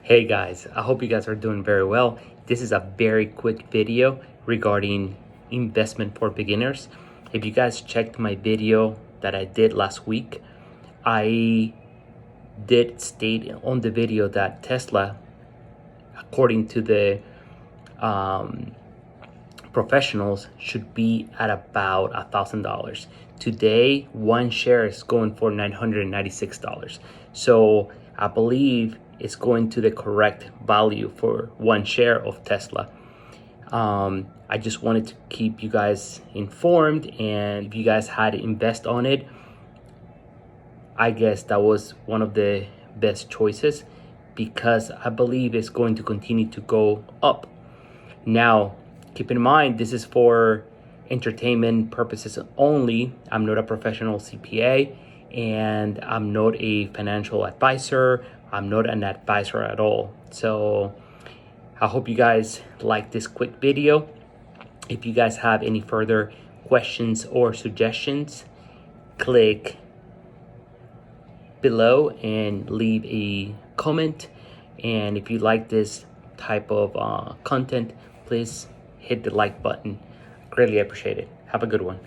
Hey guys, I hope you guys are doing very well. This is a very quick video regarding investment for beginners. If you guys checked my video that I did last week, I did state on the video that Tesla, according to the professionals, should be at about $1,000. Today, one share is going for $996. So I believe it's going to the correct value for one share of Tesla. I just wanted to keep you guys informed, and if you guys had to invest on it, I guess that was one of the best choices because I believe it's going to continue to go up. Now, keep in mind, this is for entertainment purposes only. I'm not a professional CPA and I'm not a financial advisor. I'm not an advisor at all. So I hope you guys like this quick video. If you guys have any further questions or suggestions, click below and leave a comment. And if you like this type of content, please hit the like button. Greatly appreciate it. Have a good one.